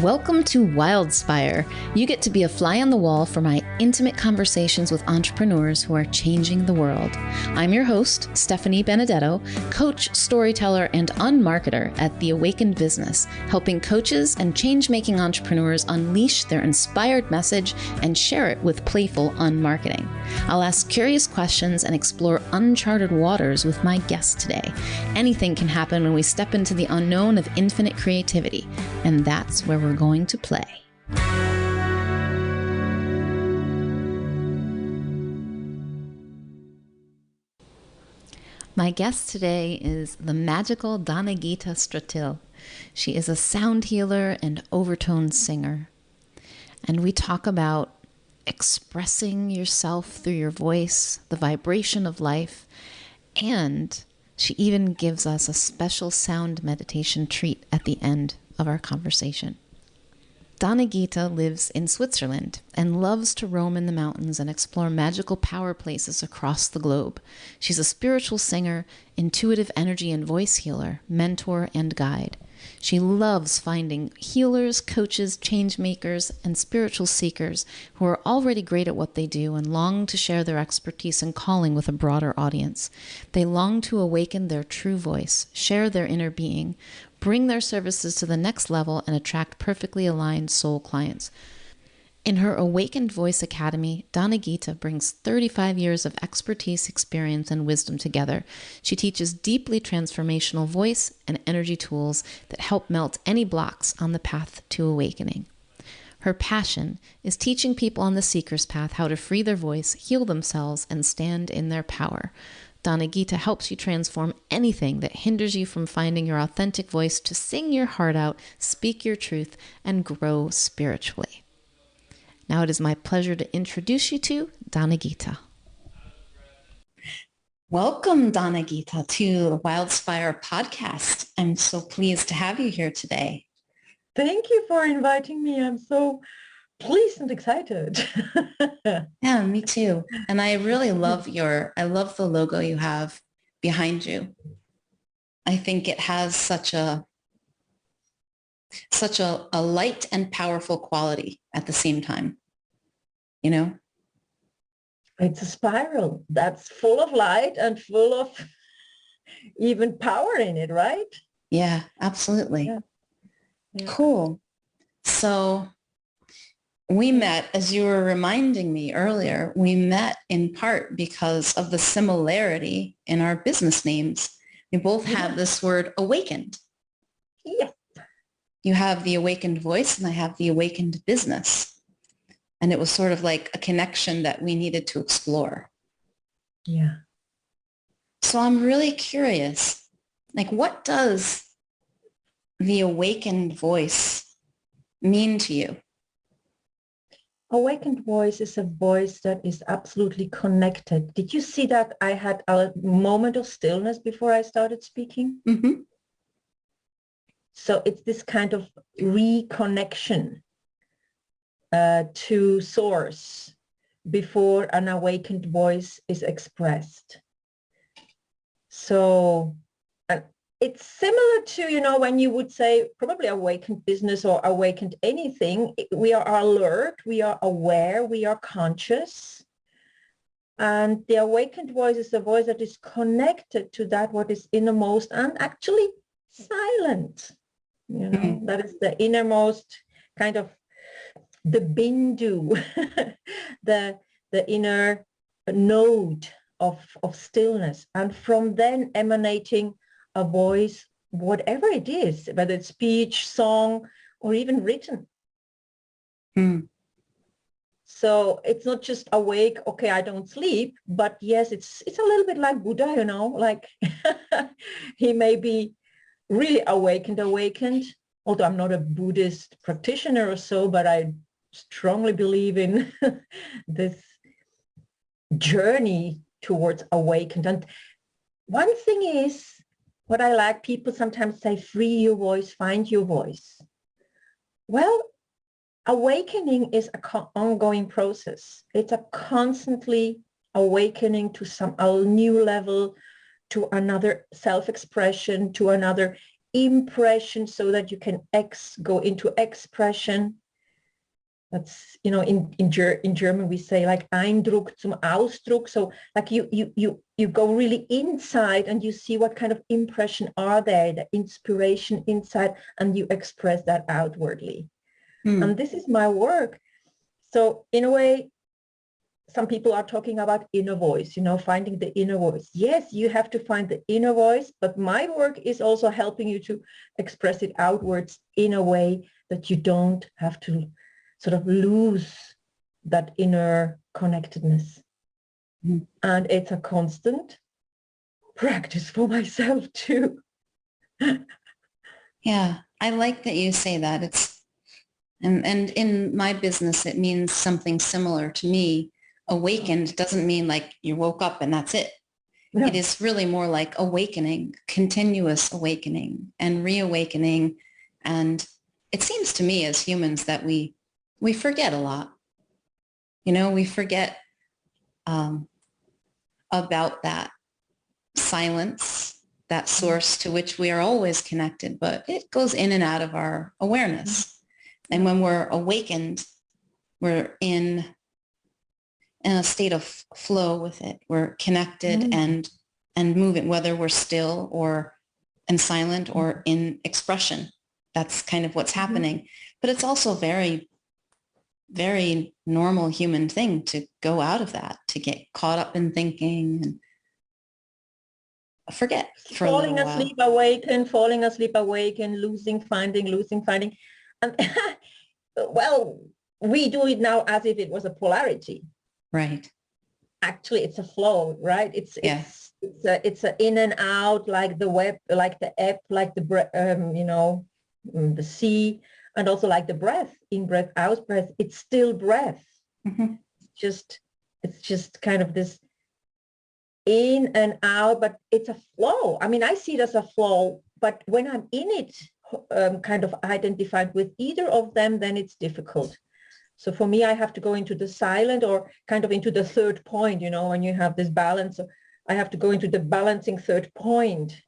Welcome to Wildspire. You get to be a fly on the wall for my intimate conversations with entrepreneurs who are changing the world. I'm your host, Stephanie Benedetto, coach, storyteller, and unmarketer at The Awakened Business, helping coaches and change-making entrepreneurs unleash their inspired message and share it with playful unmarketing. I'll ask curious questions and explore uncharted waters with my guest today. Anything can happen when we step into the unknown of infinite creativity, and that's where we're going to play. My guest today is the magical DanaGita Stratil. She is a sound healer and overtone singer. And we talk about expressing yourself through your voice, the vibration of life, and she even gives us a special sound meditation treat at the end of our conversation. DanaGita lives in Switzerland and loves to roam in the mountains and explore magical power places across the globe. She's a spiritual singer, intuitive energy and voice healer, mentor, and guide. She loves finding healers, coaches, change makers, and spiritual seekers who are already great at what they do and long to share their expertise and calling with a broader audience. They long to awaken their true voice, share their inner being, bring their services to the next level, and attract perfectly aligned soul clients. In her Awakened Voice Academy, DanaGita brings 35 years of expertise, experience, and wisdom together. She teaches deeply transformational voice and energy tools that help melt any blocks on the path to awakening. Her passion is teaching people on the seeker's path how to free their voice, heal themselves, and stand in their power. DanaGita helps you transform anything that hinders you from finding your authentic voice to sing your heart out, speak your truth, and grow spiritually. Now it is my pleasure to introduce you to DanaGita. Welcome, DanaGita, to the Wildspire podcast. I'm so pleased to have you here today. Thank you for inviting me. I'm so pleased and excited. Yeah, me too. And I really love I love the logo you have behind you. I think it has such a light and powerful quality at the same time, you know? It's a spiral that's full of light and full of even power in it, right? Yeah, absolutely. Yeah. Yeah. Cool. So we met, as you were reminding me earlier, we met in part because of the similarity in our business names. We both have this word awakened. Yes. You have the awakened voice and I have the awakened business. And it was sort of like a connection that we needed to explore. Yeah. So I'm really curious, like, what does the awakened voice mean to you? Awakened voice is a voice that is absolutely connected. Did you see that I had a moment of stillness before I started speaking? Mm-hmm. So it's this kind of reconnection to source before an awakened voice is expressed. So it's similar to, when you would say probably awakened business or awakened anything. We are alert, we are aware, we are conscious. And the awakened voice is a voice that is connected to that what is innermost and actually silent. Mm-hmm. That is the innermost kind of the bindu, the inner node of stillness. And from then emanating a voice, whatever it is, whether it's speech, song, or even written. Mm. So it's not just awake, okay, I don't sleep, but yes, it's a little bit like Buddha, like he may be really awakened, although I'm not a Buddhist practitioner or so, but I strongly believe in this journey towards awakened. And one thing is, what I like, people sometimes say, free your voice, find your voice. Well, awakening is an ongoing process. It's a constantly awakening to a new level, to another self-expression, to another impression so that you can go into expression. That's, you know, in German we say like Eindruck zum Ausdruck. So like you go really inside and you see what kind of impression are there, the inspiration inside, and you express that outwardly. And this is my work. So in a way, some people are talking about inner voice, you know, finding the inner voice. Yes, you have to find the inner voice, but my work is also helping you to express it outwards in a way that you don't have to sort of lose that inner connectedness. And it's a constant practice for myself too. Yeah, I like that you say that. And in my business, it means something similar to me. Awakened doesn't mean like you woke up and that's it. No. It is really more like awakening, continuous awakening and reawakening. And it seems to me as humans that we forget a lot. You know, we forget about that silence, that source to which we are always connected, but it goes in and out of our awareness. And when we're awakened, we're in a state of flow with it. We're connected and moving, whether we're still or and silent or in expression. That's kind of what's happening. But it's also very, very normal human thing to go out of that, to get caught up in thinking and forget for falling a little asleep, awaken, falling asleep, awaken, losing, finding, losing, finding. And well, we do it now as if it was a polarity. Right. Actually, it's a flow, right? It's a in and out, like the web, like the ebb, like the you know, the sea, and also like the breath, in breath, out breath. It's still breath. It's just kind of this in and out, but it's a flow. I mean, I see it as a flow, but when I'm in it, kind of identified with either of them, then it's difficult. So for me, I have to go into the silent or kind of into the third point, you know, when you have this balance. So I have to go into the balancing third point.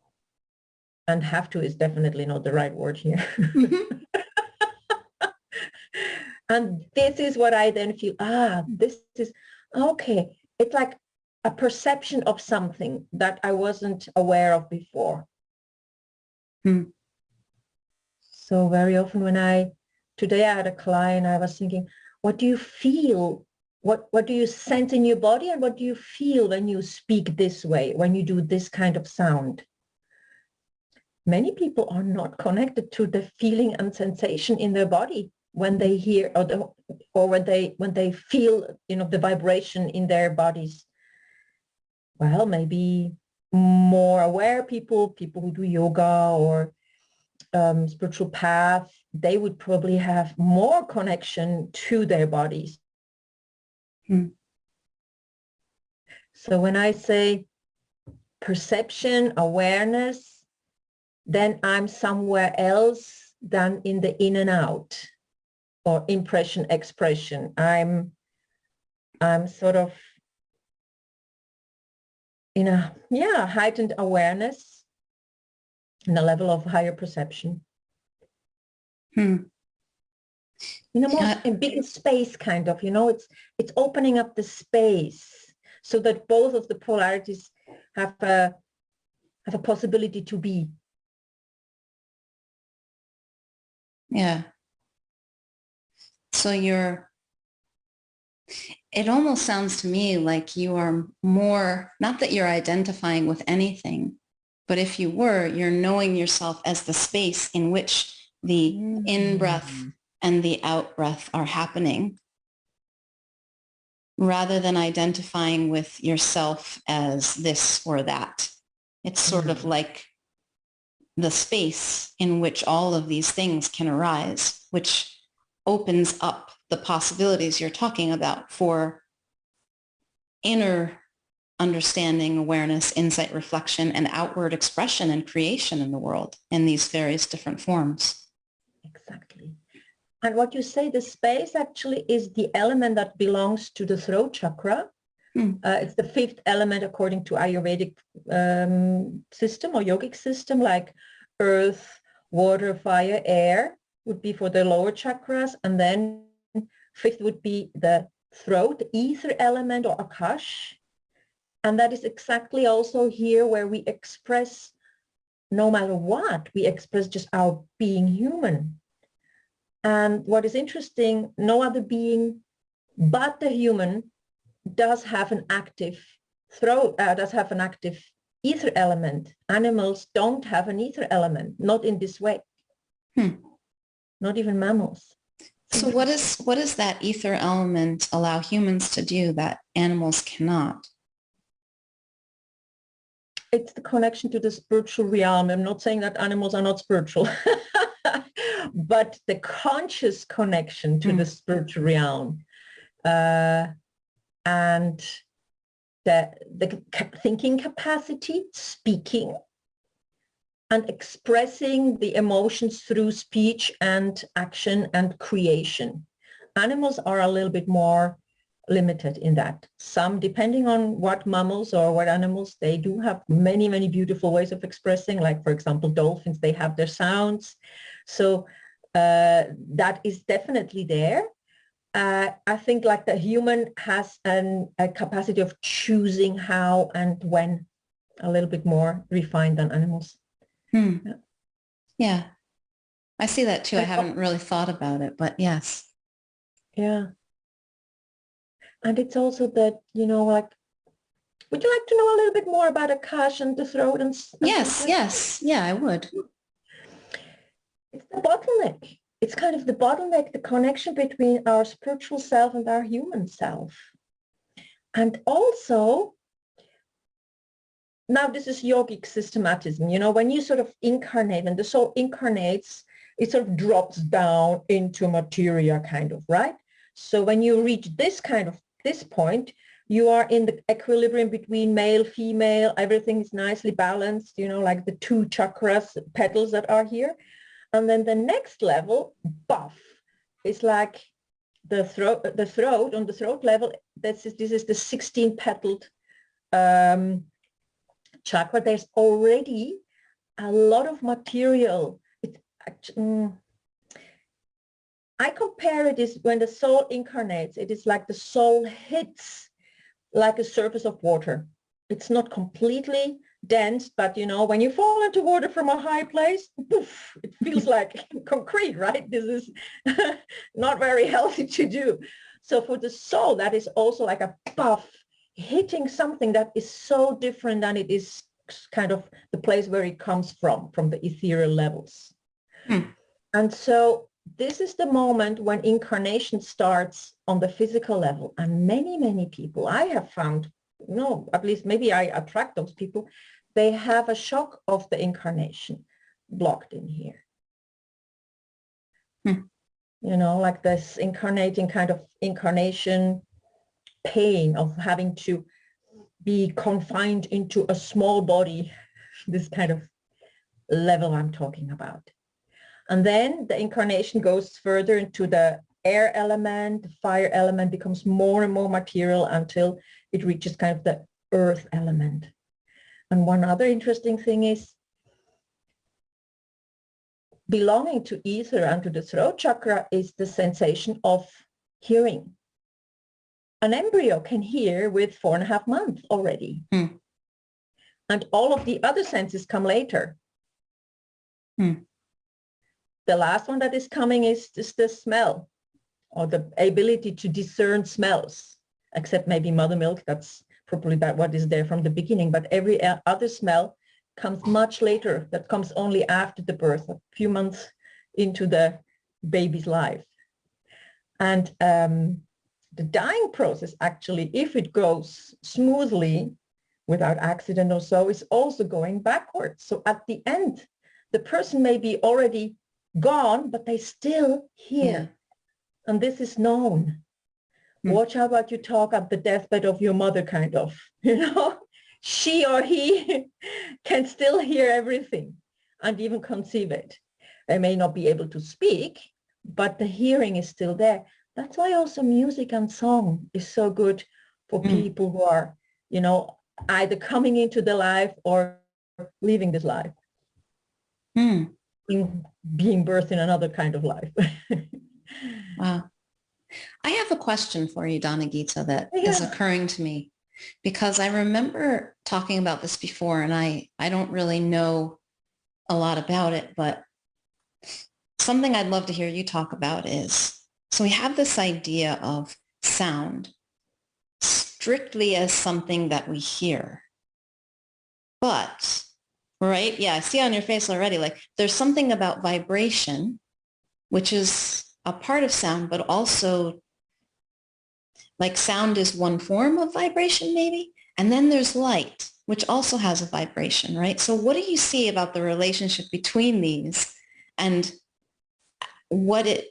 And have to is definitely not the right word here. And this is what I then feel, this is, okay. It's like a perception of something that I wasn't aware of before. So very often today I had a client, I was thinking, what do you feel? What do you sense in your body, and what do you feel when you speak this way, when you do this kind of sound? Many people are not connected to the feeling and sensation in their body when they hear or when they feel, you know, the vibration in their bodies. Well, maybe more aware people who do yoga or spiritual path, they would probably have more connection to their bodies. So when I say perception, awareness, then I'm somewhere else than in the in and out or impression, expression. I'm sort of in a heightened awareness and a level of higher perception. In a more in bigger space, kind of, you know, it's opening up the space so that both of the polarities have a possibility to be. Yeah. So it almost sounds to me like you are more, not that you're identifying with anything, but if you were, you're knowing yourself as the space in which the in-breath and the out-breath are happening, rather than identifying with yourself as this or that. It's sort of like the space in which all of these things can arise, which opens up the possibilities you're talking about for inner understanding, awareness, insight, reflection, and outward expression and creation in the world in these various different forms. Exactly. And what you say, the space actually is the element that belongs to the throat chakra. It's the fifth element according to Ayurvedic system or yogic system, like earth, water, fire, air would be for the lower chakras. And then fifth would be the throat, ether element or akash. And that is exactly also here where we express, no matter what, we express just our being human. And what is interesting, no other being but the human does have an active throat, does have an active ether element. Animals don't have an ether element, not in this way. Not even mammals. So what does that ether element allow humans to do that animals cannot? It's the connection to the spiritual realm. I'm not saying that animals are not spiritual, but the conscious connection to the spiritual realm, and the thinking capacity, speaking, and expressing the emotions through speech and action and creation. Animals are a little bit more limited in that. Some, depending on what mammals or what animals, they do have many, many beautiful ways of expressing. Like, for example, dolphins, they have their sounds. So that is definitely there. I think like the human has a capacity of choosing how and when, a little bit more refined than animals. Yeah, I see that too. I haven't really thought about it, but yes. Yeah. And it's also that, like, would you like to know a little bit more about Akash and the throat and Yes. Yeah, I would. It's the bottleneck. It's kind of the bottleneck, the connection between our spiritual self and our human self. And also, now this is yogic systematism, when you sort of incarnate, and the soul incarnates, it sort of drops down into materia kind of, right? So when you reach this point, you are in the equilibrium between male, female, everything is nicely balanced, like the two chakras, petals that are here. And then the next level, buff, is like the throat on the throat level. This is the 16-petaled chakra. There's already a lot of material. I compare it is when the soul incarnates, it is like the soul hits like a surface of water. It's not completely dense, but when you fall into water from a high place, poof, it feels like concrete, right? This is not very healthy to do. So for the soul, that is also like a puff, hitting something that is so different than it is kind of the place where it comes from the ethereal levels. And so this is the moment when incarnation starts on the physical level. And many, many people I have found, at least maybe I attract those people, they have a shock of the incarnation blocked in here. Like this incarnating kind of incarnation pain of having to be confined into a small body, this kind of level I'm talking about. And then the incarnation goes further into the air element, the fire element becomes more and more material until it reaches kind of the earth element. And one other interesting thing is belonging to ether and to the throat chakra is the sensation of hearing. An embryo can hear with 4.5 months already. And all of the other senses come later. The last one that is coming is the smell, or the ability to discern smells, except maybe mother milk. That's probably what is there from the beginning. But every other smell comes much later. That comes only after the birth, a few months into the baby's life. And the dying process, actually, if it goes smoothly, without accident or so, is also going backwards. So at the end, the person may be already gone, but they still hear. And this is known. Watch out what you talk at the deathbed of your mother, kind of, she or he can still hear everything and even conceive it. They may not be able to speak, but the hearing is still there. That's why also music and song is so good for people who are, either coming into the life or leaving this life. Hmm. being birthed in another kind of life. Wow. I have a question for you, DanaGita, that is Yeah. occurring to me because I remember talking about this before and I don't really know a lot about it, but something I'd love to hear you talk about is, so we have this idea of sound strictly as something that we hear, but, right? Yeah, I see on your face already, like there's something about vibration, which is a part of sound, but also like sound is one form of vibration maybe. And then there's light, which also has a vibration, right? So what do you see about the relationship between these and what it,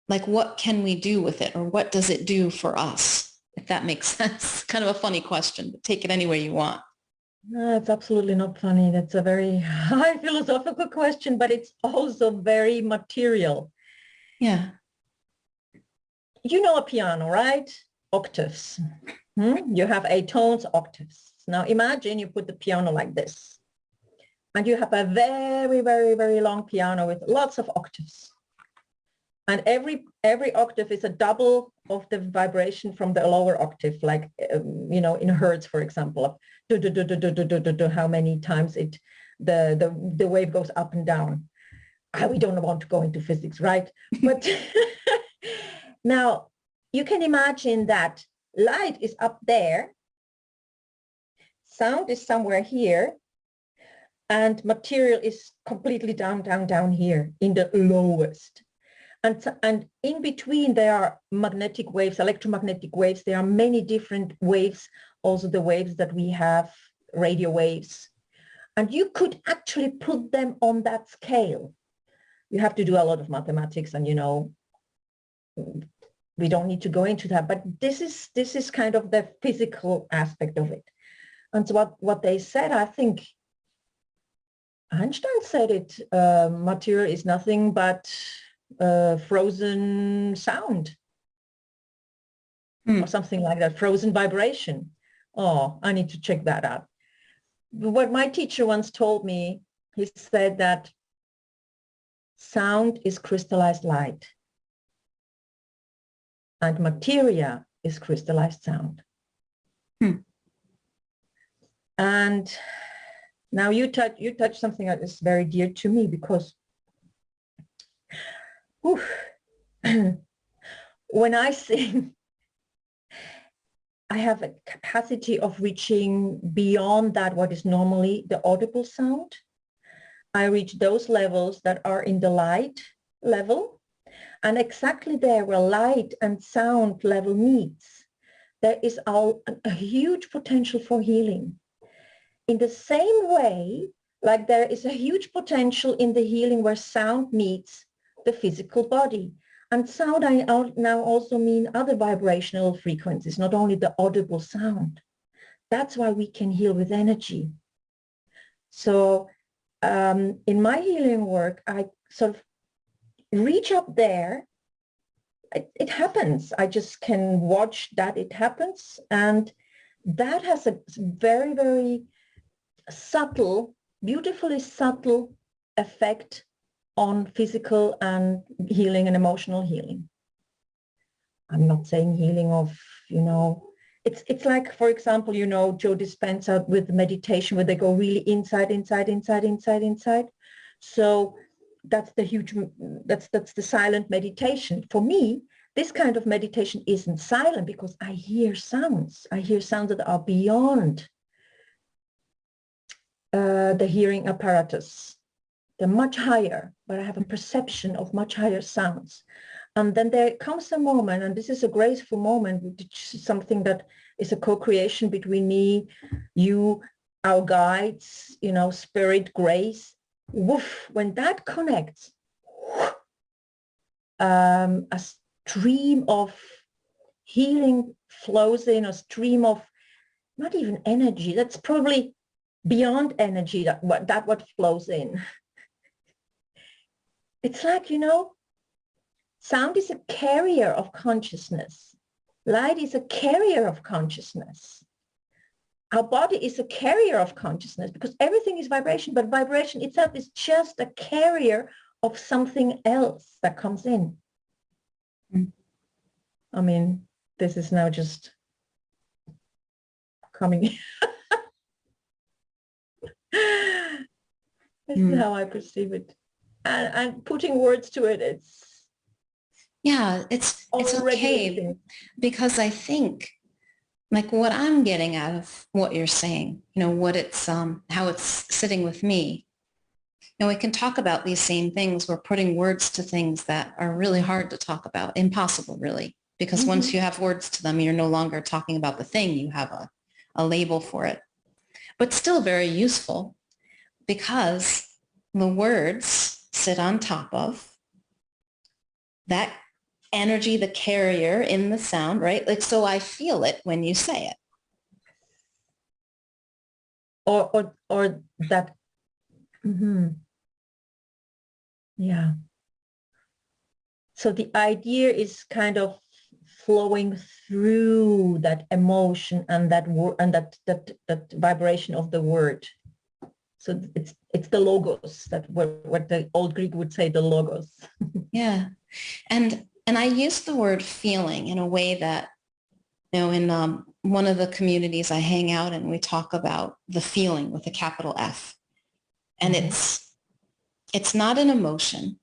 like what can we do with it or what does it do for us? If that makes sense. Kind of a funny question, but take it any way you want. No, it's absolutely not funny. That's a very high philosophical question, but it's also very material. Yeah. You know a piano, right? Octaves. You have 8 tones, octaves. Now imagine you put the piano like this, and you have a very, very, very long piano with lots of octaves. And every octave is a double of the vibration from the lower octave, like, in hertz, for example, of how many times the wave goes up and down. We don't want to go into physics, right? But now you can imagine that light is up there, sound is somewhere here, and material is completely down, down, down here in the lowest. And in between, there are magnetic waves, electromagnetic waves. There are many different waves, also the waves that we have, radio waves. And you could actually put them on that scale. You have to do a lot of mathematics, and we don't need to go into that. But this is kind of the physical aspect of it. And so what they said, I think Einstein said it, material is nothing but frozen sound or something like that, frozen vibration. Oh, I need to check that out. What my teacher once told me, he said that sound is crystallized light and materia is crystallized sound. And now you touch something that is very dear to me because when I sing, I have a capacity of reaching beyond that what is normally the audible sound. I reach those levels that are in the light level, and exactly there where light and sound level meets, there is a huge potential for healing. In the same way, like there is a huge potential in the healing where sound meets the physical body. And sound, I now also mean other vibrational frequencies, not only the audible sound. That's why we can heal with energy. So in my healing work, I sort of reach up there. It happens. I just can watch that it happens. And that has a very, very subtle, beautifully subtle effect on physical and healing and emotional healing. I'm not saying healing of, it's like, for example, Joe Dispenza with meditation where they go really inside, inside, inside, inside, inside. So that's the silent meditation. For me, this kind of meditation isn't silent because I hear sounds. I hear sounds that are beyond the hearing apparatus. They're much higher, but I have a perception of much higher sounds. And then there comes a moment, and this is a graceful moment, which is something that is a co-creation between me, you, our guides, spirit, grace. Woof, when that connects, a stream of healing flows in, a stream of not even energy, that's probably beyond energy, that what flows in. It's like, sound is a carrier of consciousness. Light is a carrier of consciousness. our body is a carrier of consciousness because everything is vibration, but vibration itself is just a carrier of something else that comes in. I mean, this is now just coming. This is how I perceive it. And putting words to it, it's it's okay, because I think like what I'm getting out of what you're saying, what it's how it's sitting with me. We can talk about these same things. We're putting words to things that are really hard to talk about, impossible really, because once you have words to them, you're no longer talking about the thing. You have a label for it, but still very useful because the words sit on top of that energy, the carrier in the sound, right? Like, so I feel it when you say it. Or that, yeah. So the idea is kind of flowing through that emotion and that word and that vibration of the word. So it's the logos, that what the old Greek would say, the logos. Yeah. And I use the word feeling in a way that, in one of the communities I hang out in, we talk about the feeling with a capital F. And it's not an emotion.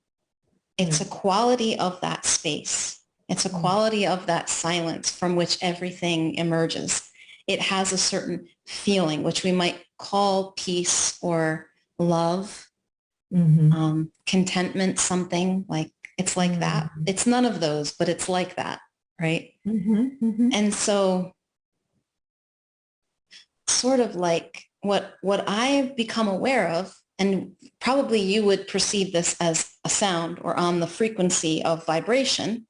It's a quality of that space. It's a quality of that silence from which everything emerges. It has a certain feeling, which we might call peace or love, contentment, something like, it's like that. It's none of those, but it's like that, right? And so sort of like what I've become aware of, and probably you would perceive this as a sound or on the frequency of vibration,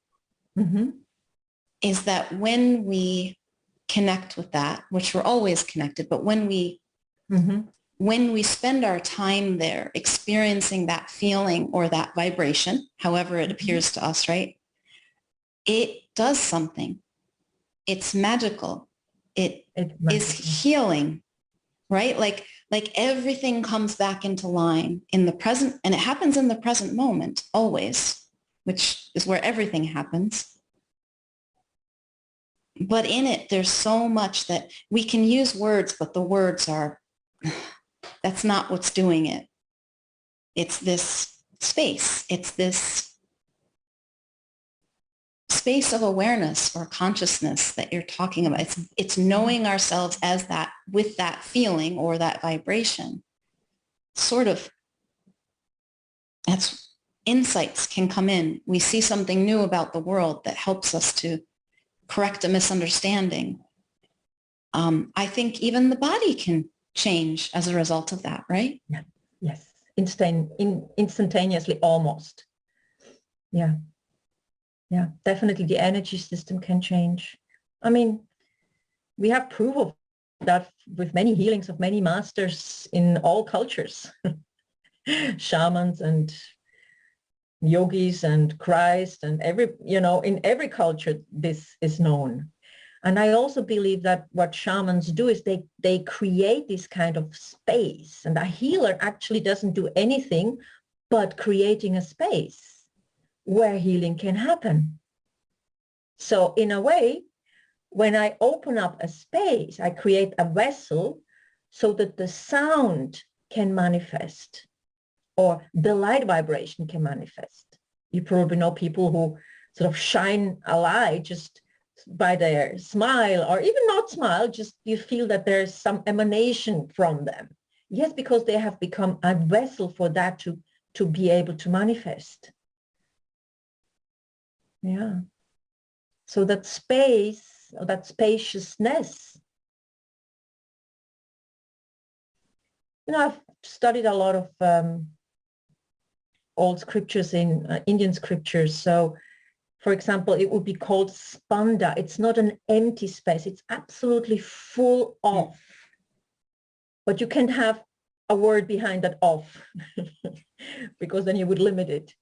is that when we connect with that, which we're always connected, but when we spend our time there experiencing that feeling or that vibration, however it appears to us, right? It does something. It's magical. It is healing, right? Like everything comes back into line in the present, and it happens in the present moment always, which is where everything happens. But in it, there's so much that we can use words, but the words are, that's not what's doing it. It's this space. It's this space of awareness or consciousness that you're talking about. It's knowing ourselves as that, with that feeling or that vibration. Sort of, that's insights can come in. We see something new about the world that helps us to correct a misunderstanding. I think even the body can change as a result of that, right? Yeah. Yes. Instantaneously, almost. Yeah. Yeah, definitely the energy system can change. I mean, we have proof of that with many healings of many masters in all cultures. Shamans and yogis and Christ and in every culture this is known. And I also believe that what shamans do is they create this kind of space, and a healer actually doesn't do anything but creating a space where healing can happen. So in a way, when I open up a space, I create a vessel so that the sound can manifest, or the light vibration can manifest. You probably know people who sort of shine a light just by their smile, or even not smile, just you feel that there's some emanation from them. Yes, because they have become a vessel for that to be able to manifest. Yeah. So that space, or that spaciousness, I've studied a lot of old scriptures in Indian scriptures. So for example, it would be called spanda. It's not an empty space. It's absolutely full of. But you can't have a word behind that of because then you would limit it.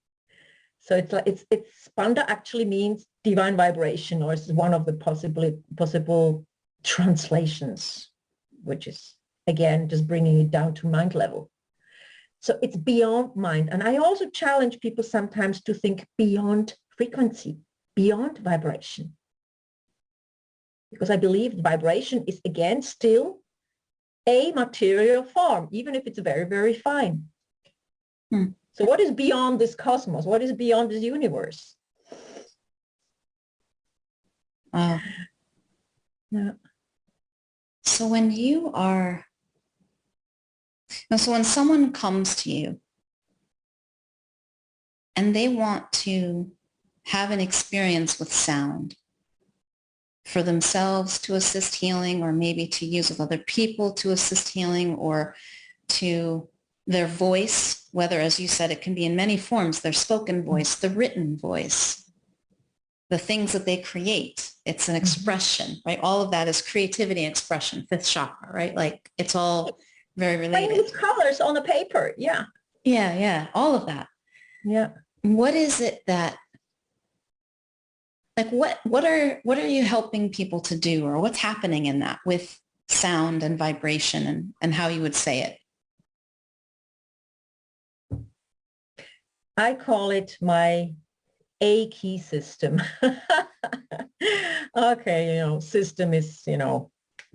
So it's like it's spanda actually means divine vibration, or it's one of the possible translations. which is, again, just bringing it down to mind level. So it's beyond mind. And I also challenge people sometimes to think beyond frequency, beyond vibration. Because I believe vibration is, again, still a material form, even if it's very, very fine. So what is beyond this cosmos? What is beyond this universe? Yeah. So when when someone comes to you and they want to have an experience with sound for themselves to assist healing, or maybe to use with other people to assist healing, or to their voice, whether, as you said, it can be in many forms, their spoken voice, the written voice, the things that they create. It's an expression, right? All of that is creativity and expression, fifth chakra, right? Like it's all very related. Playing with colors on a paper. Yeah. Yeah. Yeah. All of that. Yeah. What is it that, like, what are you helping people to do, or what's happening in that with sound and vibration and how you would say it? I call it my A key system. Okay, system is,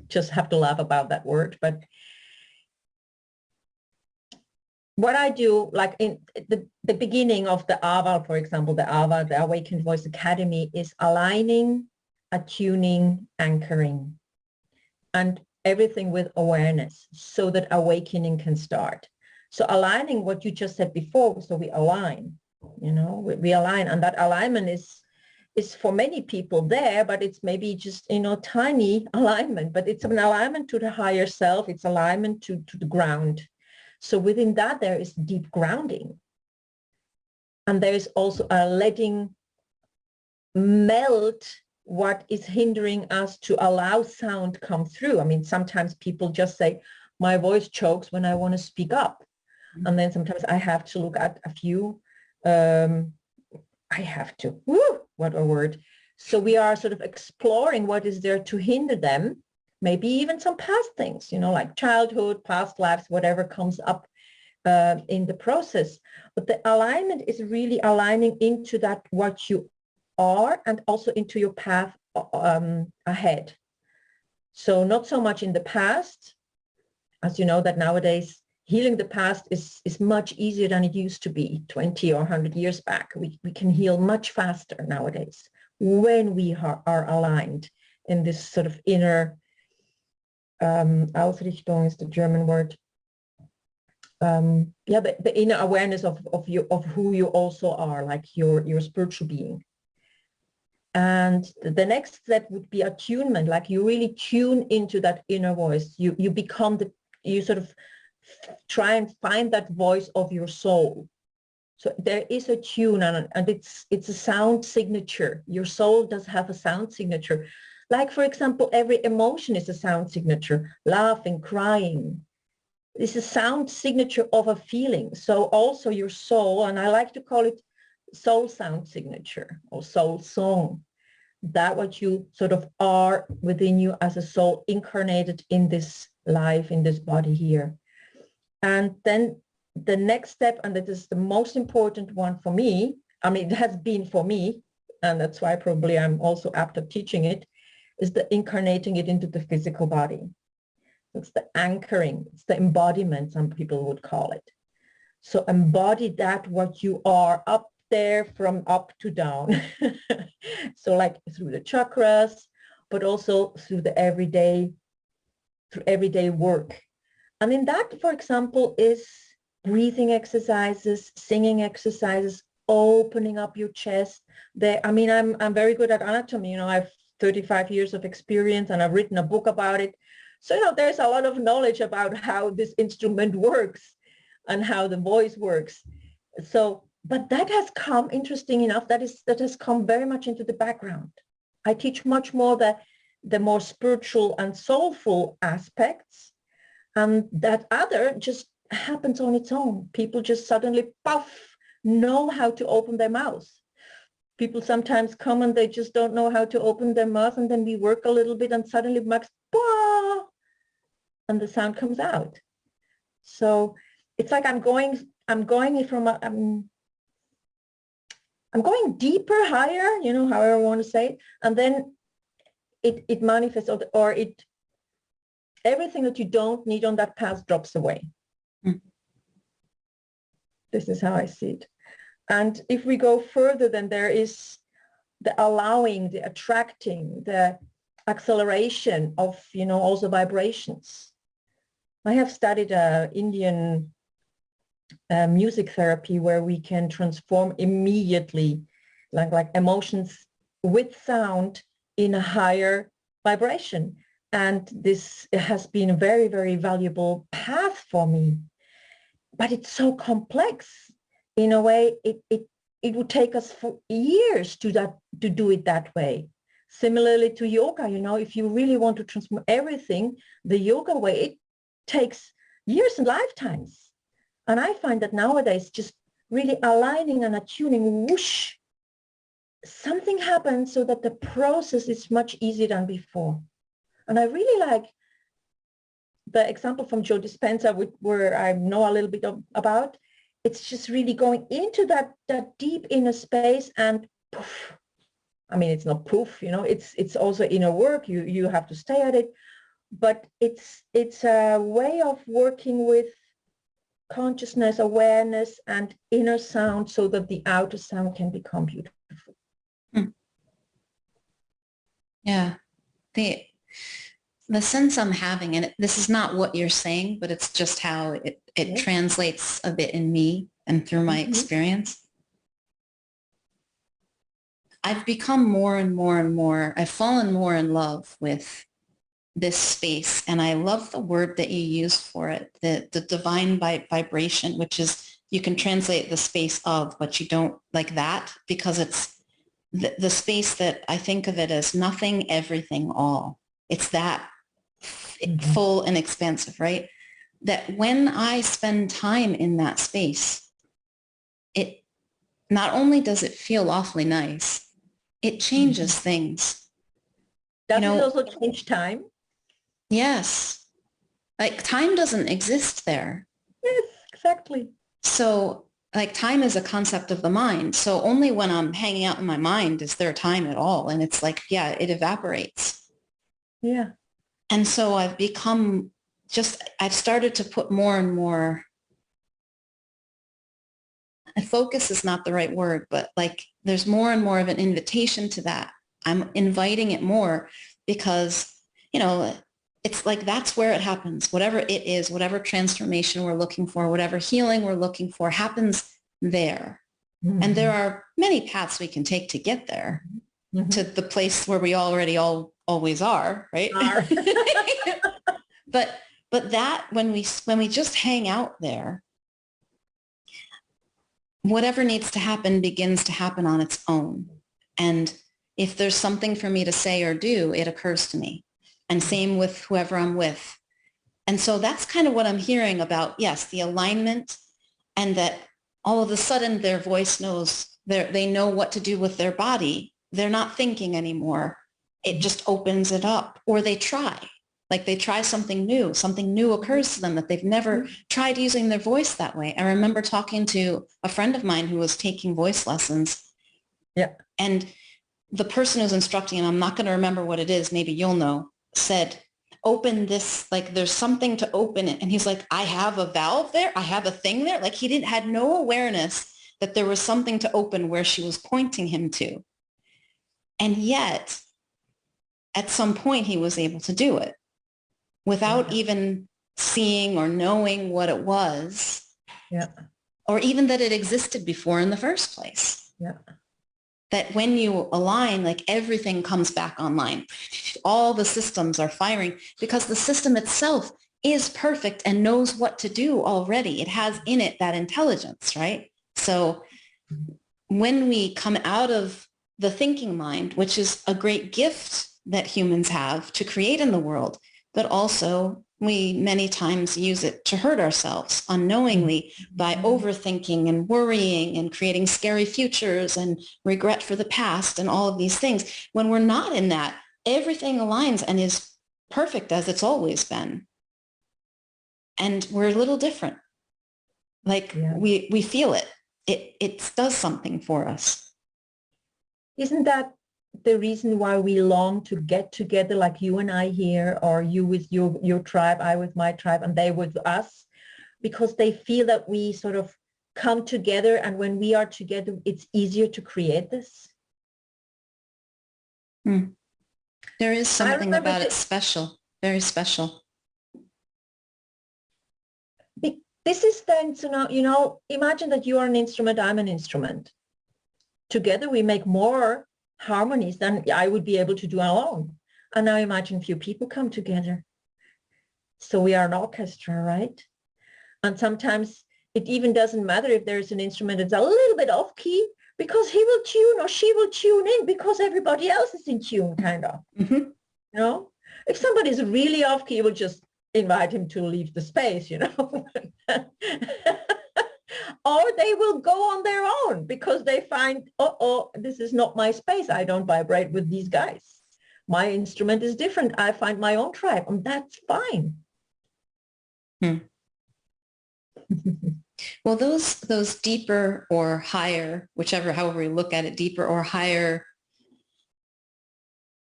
just have to laugh about that word. But what I do, like in the beginning of the AVA, for example, the Awakened Voice Academy, is aligning, attuning, anchoring, and everything with awareness so that awakening can start. So aligning what you just said before, so we align, we align, and that alignment is for many people there, but it's maybe just, tiny alignment, but it's an alignment to the higher self. It's alignment to the ground. So within that, there is deep grounding. And there is also a letting melt what is hindering us to allow sound come through. I mean, sometimes people just say, my voice chokes when I want to speak up. And then sometimes I have to look at a few, what a word. So we are sort of exploring what is there to hinder them, maybe even some past things, like childhood, past lives, whatever comes up in the process. But the alignment is really aligning into that, what you are, and also into your path ahead. So not so much in the past, as you know, that nowadays healing the past is much easier than it used to be 20 or 100 years back. We can heal much faster nowadays when we are aligned in this sort of inner, Ausrichtung is the German word. The inner awareness of who you also are, like your spiritual being. And the next step would be attunement, like you really tune into that inner voice. You become you sort of try and find that voice of your soul. So there is a tune, and it's a sound signature. Your soul does have a sound signature. Like, for example, every emotion is a sound signature. Laughing, crying. This is a sound signature of a feeling. So also your soul, and I like to call it soul sound signature or soul song. That what you sort of are within you as a soul incarnated in this life, in this body here. And then the next step, and that is the most important one for me, I mean, it has been for me, and that's why probably I'm also apt at teaching it, is the incarnating it into the physical body. It's the anchoring, it's the embodiment, some people would call it. So embody that what you are up there from up to down. So like through the chakras, but also through the everyday work. And in that, for example, is breathing exercises, singing exercises, opening up your chest. I'm very good at anatomy. I have 35 years of experience, and I've written a book about it. So, there's a lot of knowledge about how this instrument works and how the voice works. So, but that has come, interesting enough, that has come very much into the background. I teach much more the more spiritual and soulful aspects, and that other just happens on its own. People just suddenly, puff, know how to open their mouth. People sometimes come and they just don't know how to open their mouth, and then we work a little bit and suddenly, max, bah, and the sound comes out. So it's like I'm going from I'm going deeper, higher, you know, however I want to say it, and then it manifests, or it everything that you don't need on that path drops away. Mm. This is how I see it. And if we go further, then there is the allowing, the attracting, the acceleration of, you know, also vibrations. I have studied Indian music therapy where we can transform immediately, like emotions with sound in a higher vibration. And this has been a very, very valuable path for me. But it's so complex. In a way, it would take us for years to do it that way. Similarly to yoga, you know, if you really want to transform everything the yoga way, it takes years and lifetimes. And I find that nowadays, just really aligning and attuning, whoosh, something happens so that the process is much easier than before. And I really like the example from Joe Dispenza, where I know a little bit about. It's just really going into that deep inner space, and poof. I mean, it's not poof, you know, it's also inner work. You have to stay at it, but it's a way of working with consciousness, awareness, and inner sound so that the outer sound can become beautiful. Hmm. Yeah. The sense I'm having, and this is not what you're saying, but it's just how it Yes. translates a bit in me and through my experience. I've become more and more and more, I've fallen more in love with this space. And I love the word that you use for it, the divine vibration, which is, you can translate the space of, but you don't like that, because it's the space that I think of it as nothing, everything, all. It's that full and expansive, right? That when I spend time in that space, it not only does it feel awfully nice, it changes things. Does it also change time? Yes. Like time doesn't exist there. Yes, exactly. So like time is a concept of the mind. So only when I'm hanging out in my mind is there time at all. And it's like, yeah, it evaporates. Yeah. And so I've become I've started to put more and more, and focus is not the right word, but like there's more and more of an invitation to that. I'm inviting it more because, you know, it's like that's where it happens. Whatever it is, whatever transformation we're looking for, whatever healing we're looking for happens there. And there are many paths we can take to get there, to the place where we always are, right? But that when we just hang out there, whatever needs to happen begins to happen on its own. And if there's something for me to say or do, it occurs to me. And same with whoever I'm with. And so that's kind of what I'm hearing about, yes, the alignment, and that all of a sudden their voice knows, they know what to do with their body. They're not thinking anymore. It just opens it up, or they try. Like they try something new occurs to them that they've never tried using their voice that way. I remember talking to a friend of mine who was taking voice lessons. Yeah. And the person who's instructing him, I'm not going to remember what it is, maybe you'll know, said, open this, like there's something to open it. And he's like, I have a valve there. I have a thing there. Like he had no awareness that there was something to open where she was pointing him to. And yet at some point he was able to do it without even seeing or knowing what it was, or even that it existed before in the first place. That when you align, like everything comes back online. All the systems are firing because the system itself is perfect and knows what to do already. It has in it that intelligence, right? So when we come out of the thinking mind, which is a great gift that humans have to create in the world, but also we many times use it to hurt ourselves unknowingly by overthinking and worrying and creating scary futures and regret for the past and all of these things. When we're not in that, everything aligns and is perfect as it's always been. and we're a little different. Like Yeah. we feel it. It does something for us. Isn't that the reason why we long to get together, like you and I here, or you with your tribe, I with my tribe, and they with us? Because they feel that we sort of come together, and when we are together, it's easier to create this. Hmm. There is I something remember about it special, very special. this is then, so now, imagine that you are an instrument, I'm an instrument. Together we make more harmonies than I would be able to do alone. And now imagine few people come together. So we are an orchestra, right? And sometimes it even doesn't matter if there's an instrument that's a little bit off key, because he will tune or she will tune in because everybody else is in tune, kind of. Mm-hmm. If somebody's really off key, we'll just invite him to leave the space, or they will go on their own because they find, oh, this is not my space. I don't vibrate with these guys. My instrument is different. I find my own tribe, and that's fine. Hmm. Well, those deeper or higher, however we look at it, deeper or higher,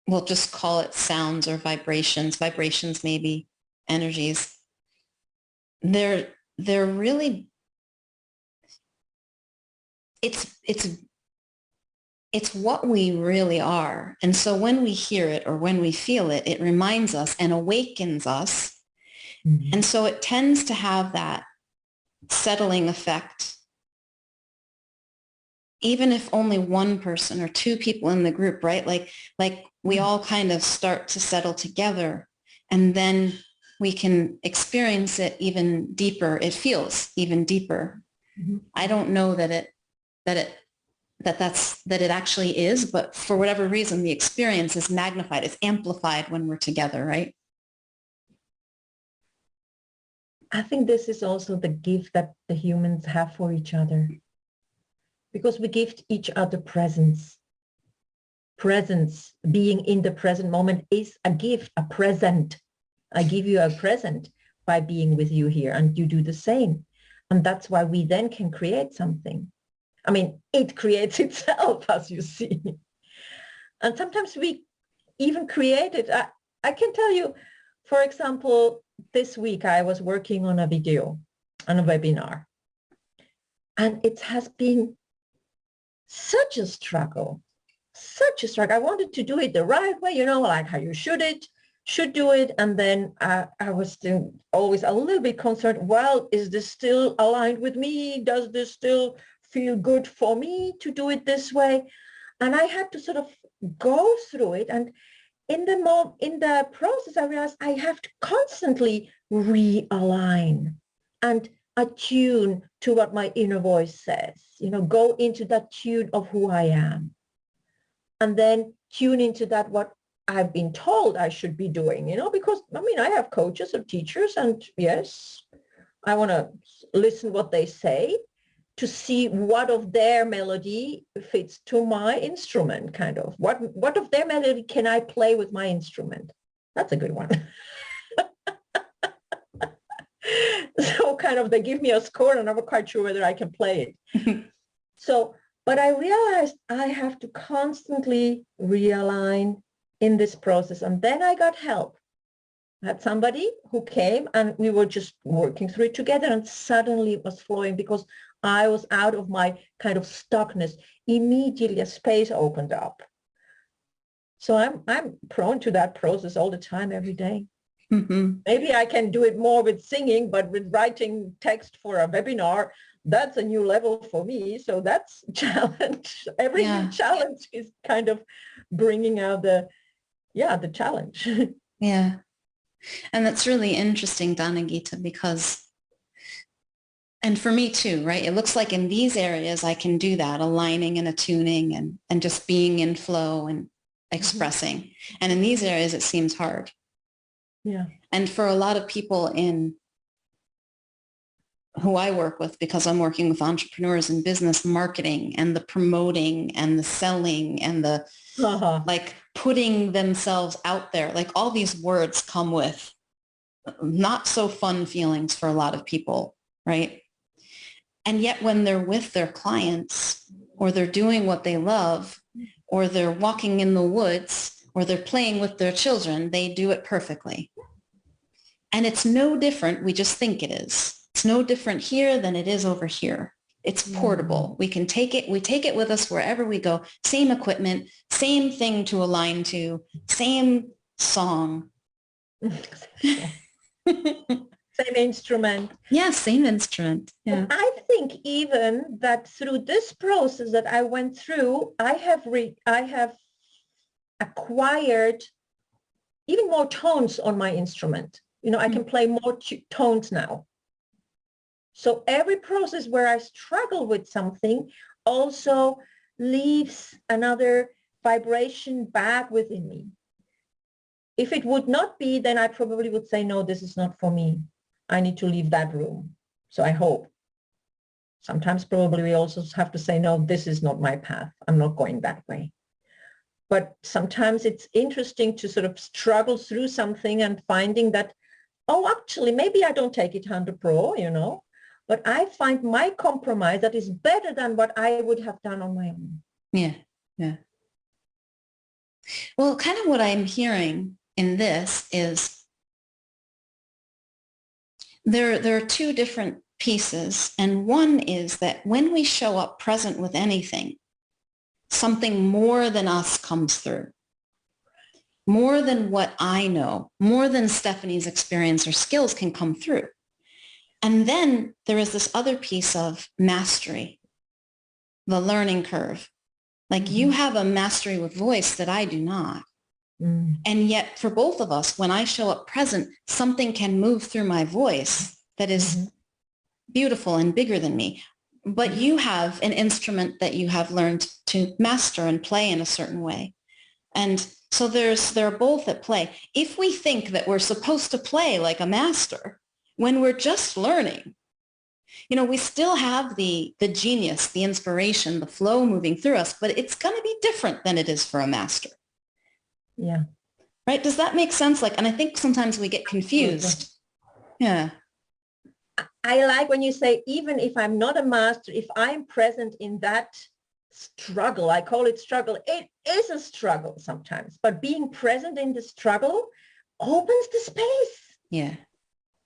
we'll just call it sounds or vibrations maybe, energies. They're really, it's what we really are. And so when we hear it or when we feel it, it reminds us and awakens us. Mm-hmm. And so it tends to have that settling effect, even if only one person or two people in the group, right? Like we all kind of start to settle together, and then we can experience it even deeper. It feels even deeper. Mm-hmm. I don't know that it actually is, but for whatever reason, the experience is magnified, it's amplified when we're together, right? I think this is also the gift that the humans have for each other, because we give each other presence. Presence, being in the present moment, is a gift, a present. I give you a present by being with you here, and you do the same. And that's why we then can create something. I mean, it creates itself, as you see. And sometimes we even create it. I can tell you, for example, this week I was working on a video, on a webinar. And it has been such a struggle, such a struggle. I wanted to do it the right way, like how you should do it. And then I was still always a little bit concerned. Well, is this still aligned with me? Does this still feel good for me to do it this way? And I had to sort of go through it. And in the process, I realized I have to constantly realign and attune to what my inner voice says, go into that tune of who I am. And then tune into that, what I've been told I should be doing, because I have coaches or teachers, and yes, I want to listen what they say to see what of their melody fits to my instrument, kind of. What of their melody can I play with my instrument? That's a good one. So kind of they give me a score and I'm not quite sure whether I can play it. But I realized I have to constantly realign in this process. And then I got help. I had somebody who came and we were just working through it together, and suddenly it was flowing because I was out of my kind of stuckness. Immediately a space opened up. So I'm prone to that process all the time, every day. Mm-hmm. Maybe I can do it more with singing, but with writing text for a webinar, that's a new level for me. So that's a challenge. Every new challenge is kind of bringing out the challenge. Yeah. And that's really interesting, DanaGita, because, and for me too, right? It looks like in these areas, I can do that, aligning and attuning and just being in flow and expressing. Mm-hmm. And in these areas, it seems hard. Yeah. And for a lot of people in who I work with, because I'm working with entrepreneurs in business marketing and the promoting and the selling and the like putting themselves out there, like all these words come with not so fun feelings for a lot of people, right? And yet when they're with their clients or they're doing what they love or they're walking in the woods or they're playing with their children, they do it perfectly. And it's no different. We just think it is. It's no different here than it is over here. It's portable. We can take it. We take it with us wherever we go. Same equipment, same thing to align to, same song. Same instrument. Yeah, same instrument. Yeah. I think even that through this process that I went through, I have acquired even more tones on my instrument. You know, I can play more tones now. So every process where I struggle with something also leaves another vibration back within me. If it would not be, then I probably would say, no, this is not for me. I need to leave that room. So I hope. Sometimes probably we also have to say, no, this is not my path. I'm not going that way. But sometimes it's interesting to sort of struggle through something and finding that, oh, actually, maybe I don't take it 100%, you know, but I find my compromise that is better than what I would have done on my own. Yeah, yeah. Well, kind of what I'm hearing in this is there are two different pieces. And one is that when we show up present with anything, something more than us comes through. More than what I know, more than Stephanie's experience or skills can come through. And then there is this other piece of mastery, the learning curve. Like you have a mastery with voice that I do not. And yet for both of us, when I show up present, something can move through my voice that is beautiful and bigger than me. But you have an instrument that you have learned to master and play in a certain way. And so they're both at play. If we think that we're supposed to play like a master when we're just learning, you know, we still have the genius, the inspiration, the flow moving through us, but it's going to be different than it is for a master. Yeah. Right? Does that make sense? Like, and I think sometimes we get confused. Yeah. I like when you say, even if I'm not a master, if I'm present in that struggle, I call it struggle. It is a struggle sometimes, but being present in the struggle opens the space. Yeah.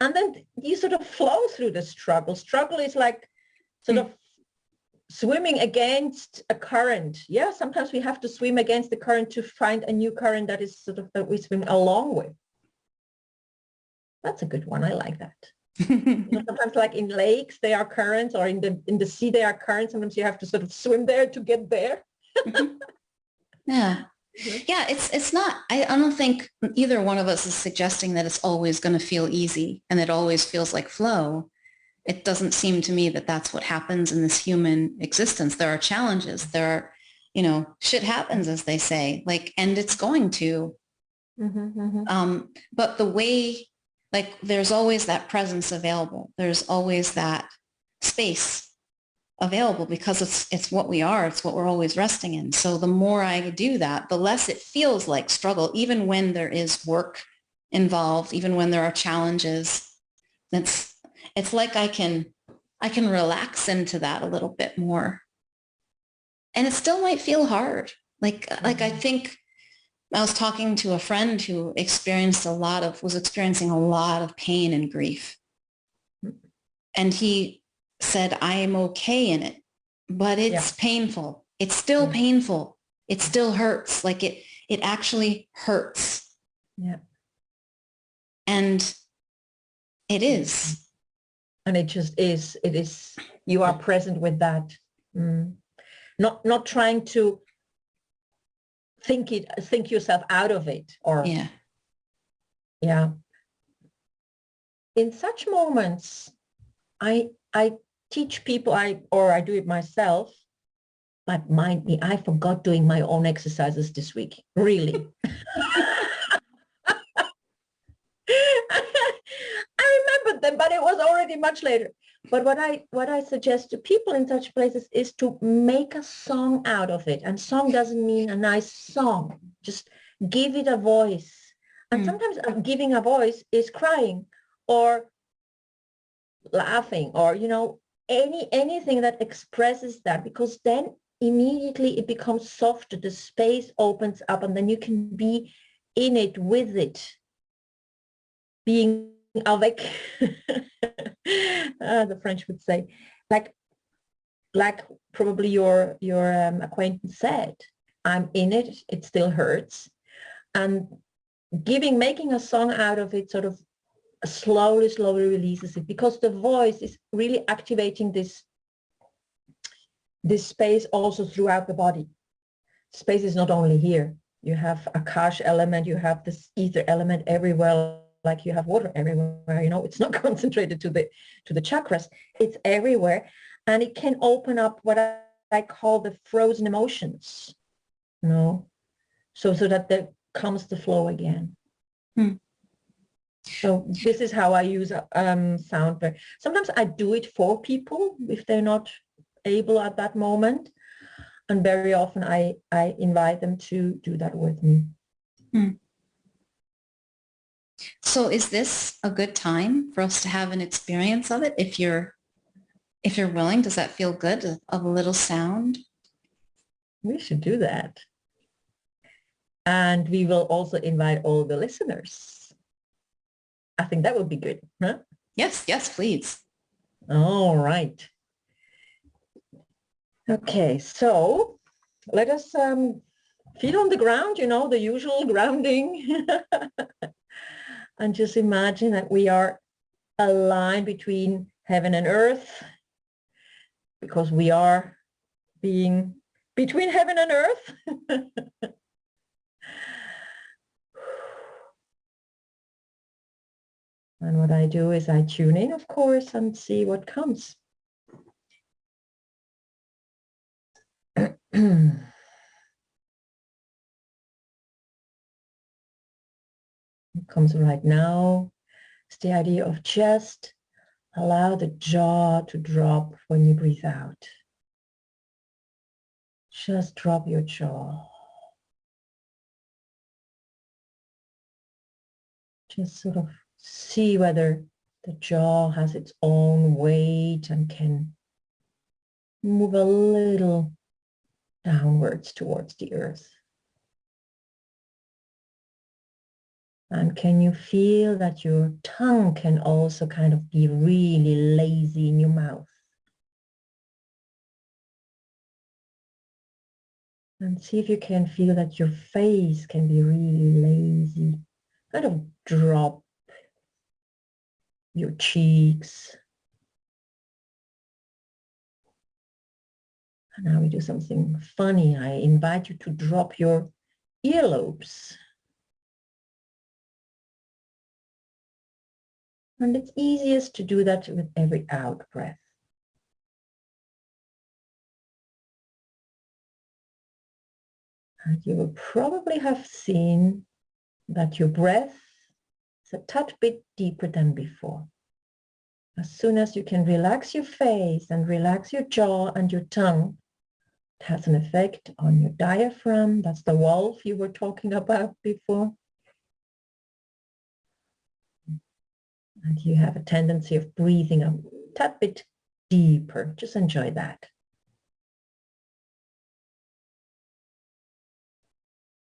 And then you sort of flow through the struggle. Struggle is like sort of swimming against a current. Yeah, sometimes we have to swim against the current to find a new current that is sort of that we swim along with. That's a good one. I like that. You know, sometimes like in lakes, there are currents, or in the sea, there are currents. Sometimes you have to sort of swim there to get there. Yeah. Yeah, it's not, I don't think either one of us is suggesting that it's always going to feel easy and it always feels like flow. It doesn't seem to me that that's what happens in this human existence. There are challenges. There are, you know, shit happens, as they say, like, and it's going to. But the way, like, there's always that presence available. There's always that space available because it's what we are. It's what we're always resting in. So the more I do that, the less it feels like struggle, even when there is work involved, even when there are challenges. It's like I can relax into that a little bit more. And it still might feel hard. Like I think I was talking to a friend who was experiencing a lot of pain and grief. And he said, I am okay in it, but it's painful. It's still painful. It still hurts. Like it actually hurts. Yeah. And it is. And it just is. It is. You are present with that. Not trying to think yourself out of it, or yeah. In such moments, I teach people, I do it myself, but mind me, I forgot doing my own exercises this week. Really. I remembered them, but it was already much later. But what I suggest to people in such places is to make a song out of it. And song doesn't mean a nice song. Just give it a voice. And sometimes giving a voice is crying or laughing or, anything that expresses that, because then immediately it becomes softer, the space opens up, and then you can be in it, with it, being avec, the French would say, like probably your acquaintance said, I'm in it, it still hurts. And making a song out of it sort of slowly releases it, because the voice is really activating this space also throughout the body. Space is not only here. You have Akash element, you have this ether element everywhere, like you have water everywhere. It's not concentrated to the chakras. It's everywhere, and it can open up what I call the frozen emotions. So that there comes the flow again. So this is how I use sound. Sometimes I do it for people if they're not able at that moment, and very often I invite them to do that with me. So is this a good time for us to have an experience of it? If you're willing, does that feel good, of a little sound? We should do that. And we will also invite all the listeners. I think that would be good, huh? Yes, please. All right. Okay, so let us feet on the ground, the usual grounding. And just imagine that we are aligned between heaven and earth, because we are being between heaven and earth. And what I do is I tune in, of course, and see what comes. What comes right now is the idea of just allow the jaw to drop when you breathe out. Just drop your jaw. Just sort of see whether the jaw has its own weight and can move a little downwards towards the earth. And can you feel that your tongue can also kind of be really lazy in your mouth? And see if you can feel that your face can be really lazy. Kind of drop your cheeks. And now we do something funny. I invite you to drop your earlobes. And it's easiest to do that with every out breath. And you will probably have seen that your breath is a touch bit deeper than before. As soon as you can relax your face and relax your jaw and your tongue, it has an effect on your diaphragm. That's the valve you were talking about before. And you have a tendency of breathing a tad bit deeper. Just enjoy that.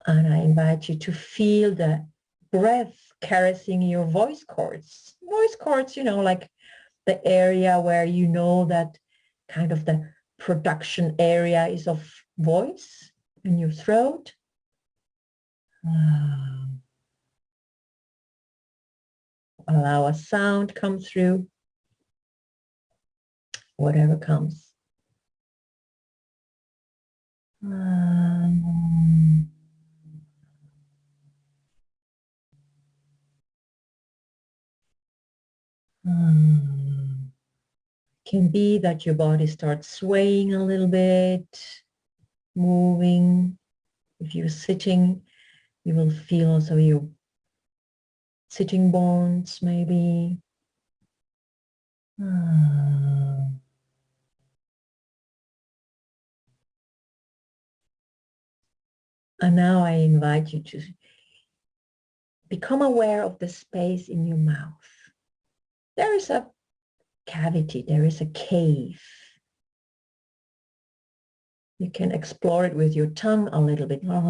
And I invite you to feel the breath caressing your voice cords. Voice cords, like the area where that kind of the production area is of voice in your throat. Allow a sound come through, whatever comes. Can be that your body starts swaying a little bit, moving. If you're sitting, you will feel also your sitting bones maybe. And now I invite you to become aware of the space in your mouth. There is a cavity, there is a cave. You can explore it with your tongue a little bit. No,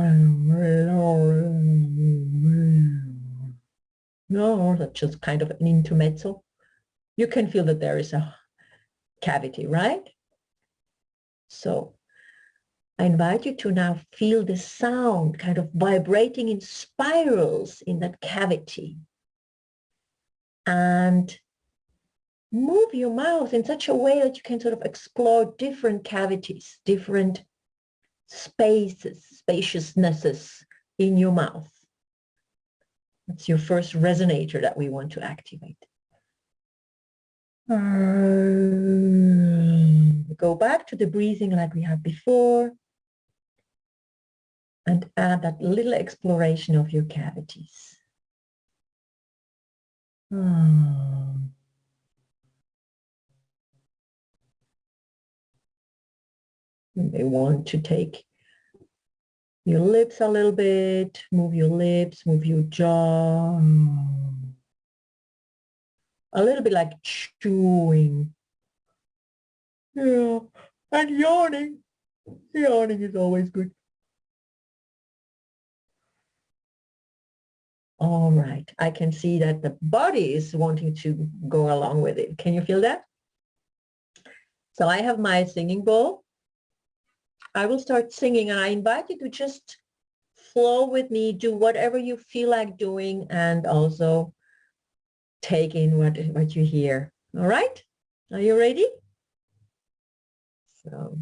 that's just kind of an intermezzo. You can feel that there is a cavity, right? So I invite you to now feel the sound kind of vibrating in spirals in that cavity. And move your mouth in such a way that you can sort of explore different cavities, different spaces, spaciousnesses in your mouth. That's your first resonator that we want to activate. Go back to the breathing like we had before and add that little exploration of your cavities. You may want to take your lips a little bit, move your lips, move your jaw. A little bit like chewing. Yeah, and yawning. Yawning is always good. All right, I can see that the body is wanting to go along with it. Can you feel that? So I have my singing bowl. I will start singing and I invite you to just flow with me, do whatever you feel like doing and also take in what you hear. All right? Are you ready? So.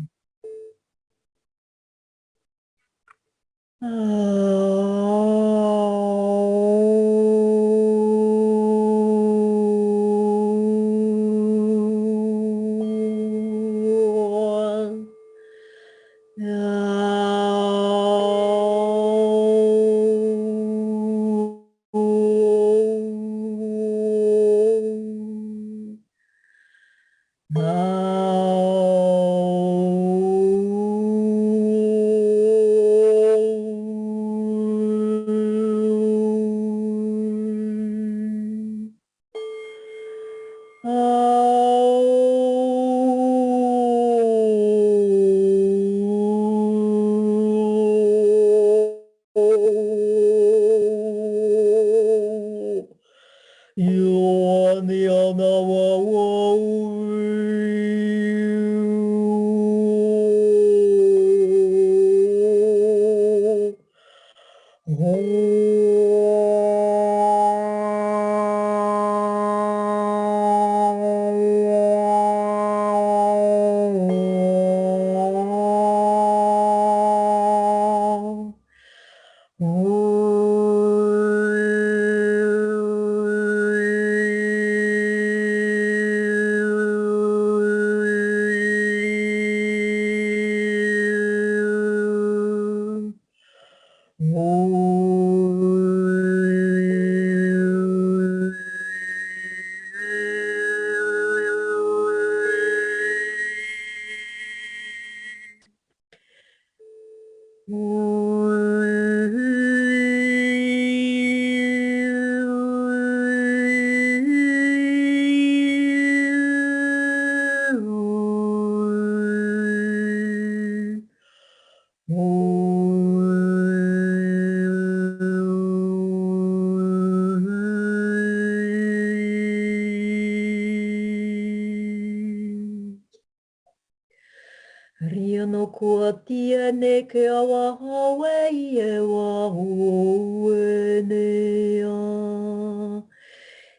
Ria no kua tiene ke awa hawaii e wa huenea.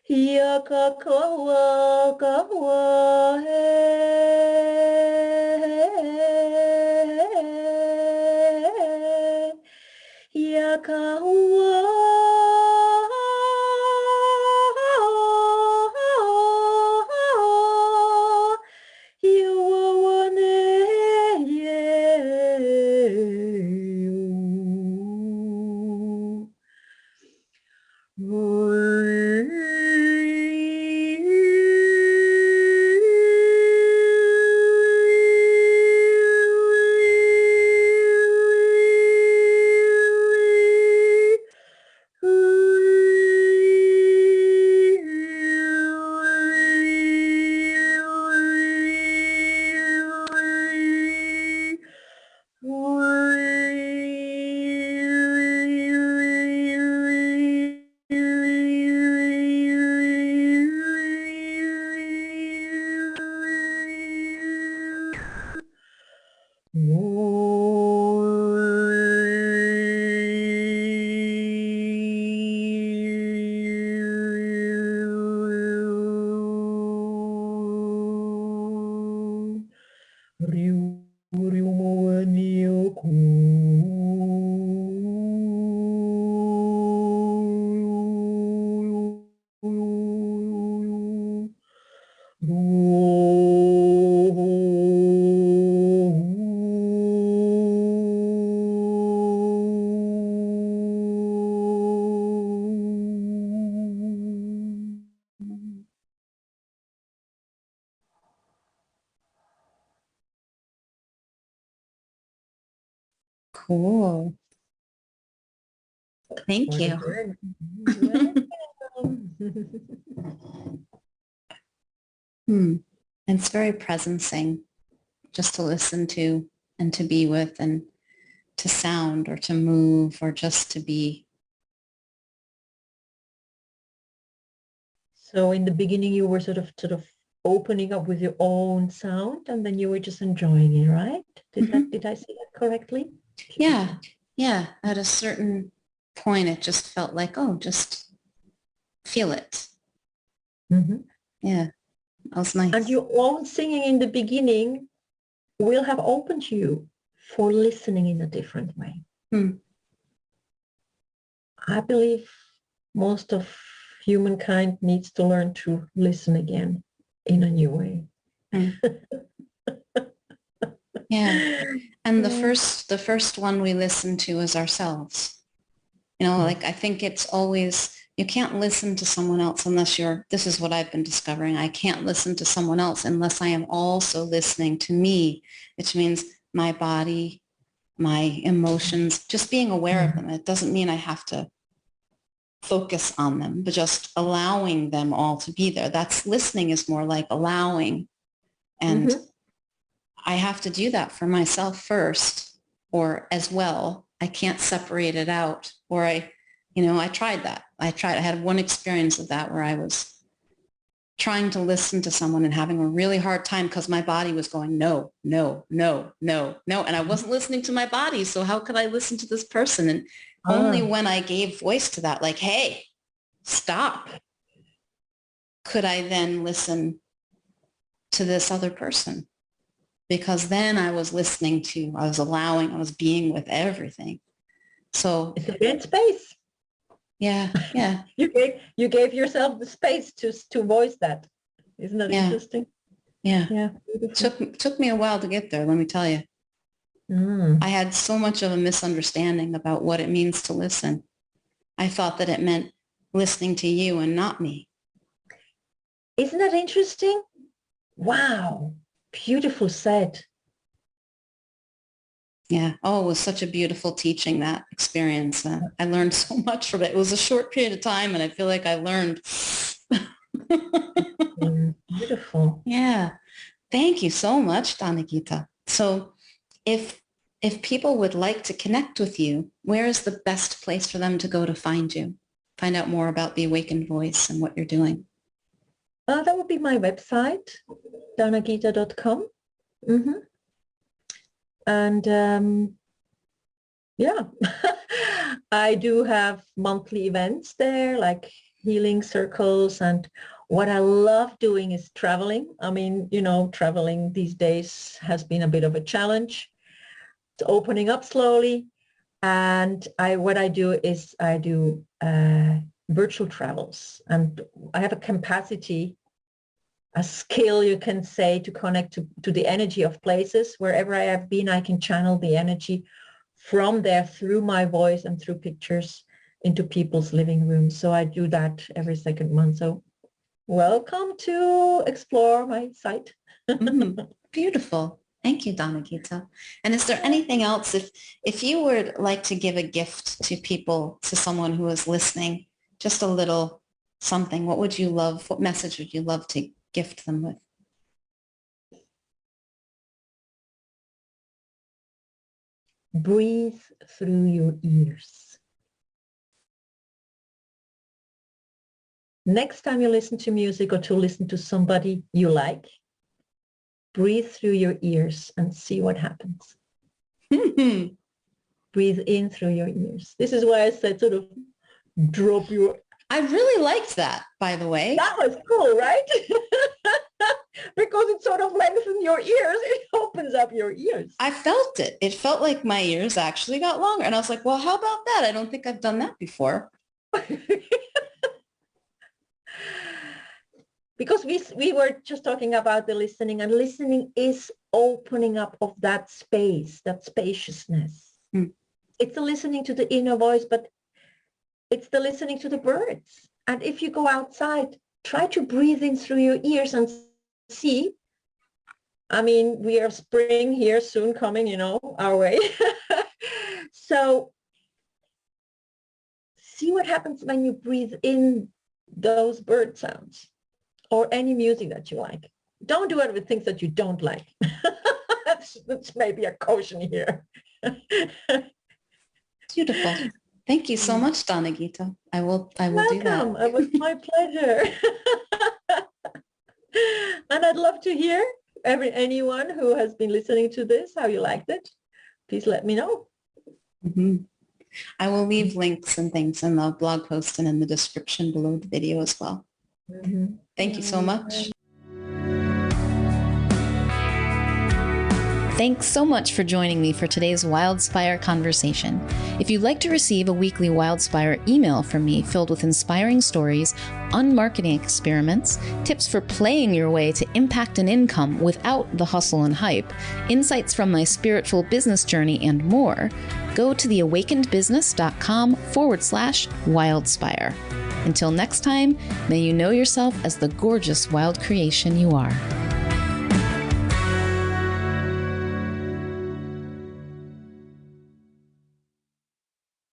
Ia ka kaua he. Ia ka Cool. Thank For the you. journey. You're welcome. It's very presencing just to listen to and to be with and to sound or to move or just to be. So in the beginning, you were sort of opening up with your own sound, and then you were just enjoying it, right? Did I see that correctly? Yeah. Yeah. At a certain point, it just felt like, oh, just feel it. Mm-hmm. Yeah. That was nice. And your own singing in the beginning will have opened you for listening in a different way. I believe most of humankind needs to learn to listen again in a new way. Yeah. And the first one we listen to is ourselves. You know, like I think it's always, you can't listen to someone else unless this is what I've been discovering. I can't listen to someone else unless I am also listening to me, which means my body, my emotions, just being aware of them. It doesn't mean I have to focus on them, but just allowing them all to be there. That's listening is more like allowing. And I have to do that for myself first or as well. I can't separate it out or I tried that. I had one experience of that where I was trying to listen to someone and having a really hard time because my body was going, no, no, no, no, no. And I wasn't listening to my body. So how could I listen to this person? And only when I gave voice to that, like, hey, stop, could I then listen to this other person. Because then I was listening to, I was allowing, I was being with everything. So it's a great space. Yeah, yeah. You gave yourself the space to voice that. Isn't that interesting? Yeah. Yeah. Took me a while to get there, let me tell you. I had so much of a misunderstanding about what it means to listen. I thought that it meant listening to you and not me. Isn't that interesting? Wow. Beautiful said. Yeah. Oh, it was such a beautiful teaching, that experience. I learned so much from it. It was a short period of time and I feel like I learned. Beautiful. Yeah. Thank you so much, DanaGita. So if people would like to connect with you, where is the best place for them to go to find you? Find out more about the Awakened Voice and what you're doing. That would be my website, danagita.com. And yeah, I do have monthly events there, like healing circles. And what I love doing is traveling. I mean, traveling these days has been a bit of a challenge. It's opening up slowly. And what I do is I do virtual travels. And I have a capacity, a skill, you can say, to connect to the energy of places. Wherever I have been, I can channel the energy from there through my voice and through pictures into people's living rooms. So I do that every second month. So welcome to explore my site. Beautiful. Thank you, DanaGita. And is there anything else, if you would like to give a gift to people, to someone who is listening, just a little something, what message would you love to gift them with? Breathe through your ears. Next time you listen to music or to listen to somebody you like, breathe through your ears and see what happens. Breathe in through your ears. This is why I said sort of drop your... I really liked that, by the way. That was cool, right? Because it sort of lengthens your ears. It opens up your ears. I felt it. It felt like my ears actually got longer. And I was like, well, how about that? I don't think I've done that before. because we were just talking about the listening, and listening is opening up of that space, that spaciousness. It's the listening to the inner voice, but it's the listening to the birds. And if you go outside, try to breathe in through your ears and see. I mean, we are spring here soon coming, you know, our way. So see what happens when you breathe in those bird sounds or any music that you like. Don't do it with things that you don't like. that's maybe a caution here. Beautiful. Thank you so much, DanaGita. I will do that. Welcome. It was my pleasure. And I'd love to hear anyone who has been listening to this, how you liked it. Please let me know. I will leave links and things in the blog post and in the description below the video as well. Thank you so much. Thanks so much for joining me for today's Wildspire conversation. If you'd like to receive a weekly Wildspire email from me filled with inspiring stories, marketing experiments, tips for playing your way to impact and income without the hustle and hype, insights from my spiritual business journey, and more, go to theawakenedbusiness.com/Wildspire. Until next time, may you know yourself as the gorgeous wild creation you are.